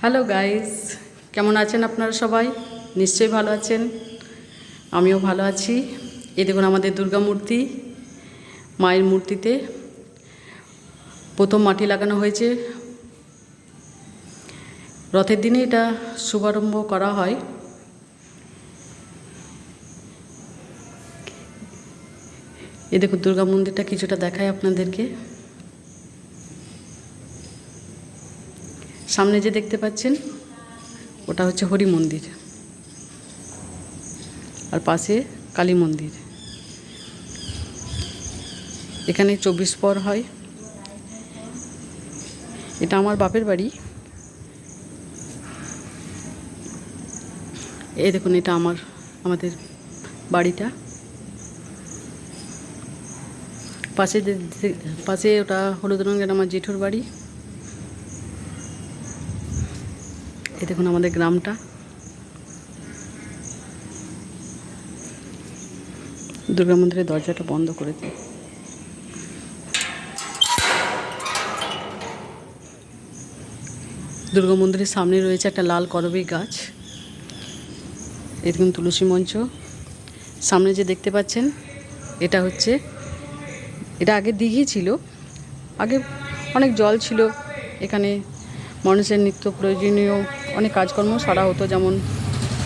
Hello guys, কেমন আছেন আপনারা সবাই? নিশ্চয়ই ভালো আছেন, আমিও ভালো আছি। এই দেখুন আমাদের দুর্গা মূর্তি, মায়ের মূর্তিতে প্রথম মাটি লাগানো হয়েছে। রথের দিনে এটা শুভারম্ভ করা হয়। এই দেখুন দুর্গা মন্দিরটা কিছুটা দেখায় আপনাদেরকে। সামনে যে দেখতে পাচ্ছেন ওটা হচ্ছে হরি মন্দির, আর পাশে কালী মন্দির। এখানে 24 পর হয়। এটা আমার বাপের বাড়ি। এই দেখুন এটা আমাদের বাড়িটা। পাশে ওটা হলুদ রঙের আমার জেঠুর বাড়ি। এই দেখুন আমাদের গ্রামটা। দুর্গা মন্দিরের দরজাটা বন্ধ করে দিই। দুর্গা মন্দিরের সামনে রয়েছে একটা লাল করবী গাছ। এই দেখুন তুলসী মঞ্চ। সামনে যে দেখতে পাচ্ছেন এটা আগে দিঘি ছিল। আগে অনেক জল ছিল। এখানে মানুষের নিত্য প্রয়োজনীয় অনেক কাজকর্ম সারা হতো, যেমন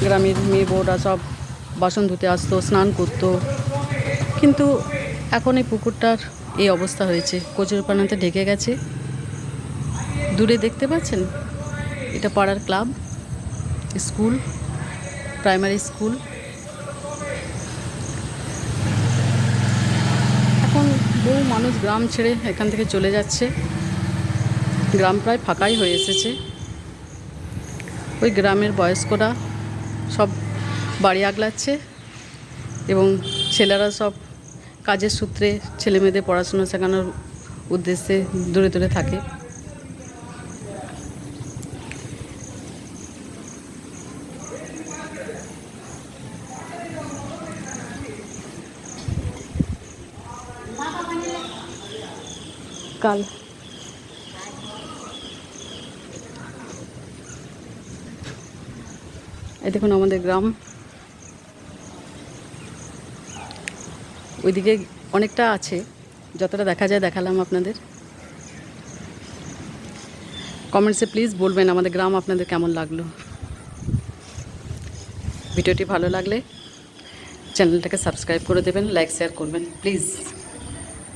গ্রামের মেয়ে বউরা সব বাসন ধুতে আসতো, স্নান করতো। কিন্তু এখন এই পুকুরটার এই অবস্থা হয়েছে, কচুরিপানাতে ঢেকে গেছে। দূরে দেখতে পাচ্ছেন এটা পাড়ার ক্লাব, স্কুল, প্রাইমারি স্কুল। এখন বহু মানুষ গ্রাম ছেড়ে এখান থেকে চলে যাচ্ছে। গ্রাম প্রায় ফাঁকাই হয়ে এসেছে। ওই গ্রামের বয়স্করা সব বাড়ি আগলাচ্ছে এবং ছেলেরা সব কাজের সূত্রে ছেলে মেয়েদের পড়াশোনা শেখানোর উদ্দেশ্যে দূরে দূরে থাকে। কাল এই দেখুন আমাদের গ্রাম। ওইদিকে অনেকটা আছে, যতটা দেখা যায় দেখালাম আপনাদের। কমেন্টসে প্লিজ বলবেন আমাদের গ্রাম আপনাদের কেমন লাগলো। ভিডিওটি ভালো লাগলে চ্যানেলটাকে সাবস্ক্রাইব করে দেবেন, লাইক শেয়ার করবেন প্লিজ।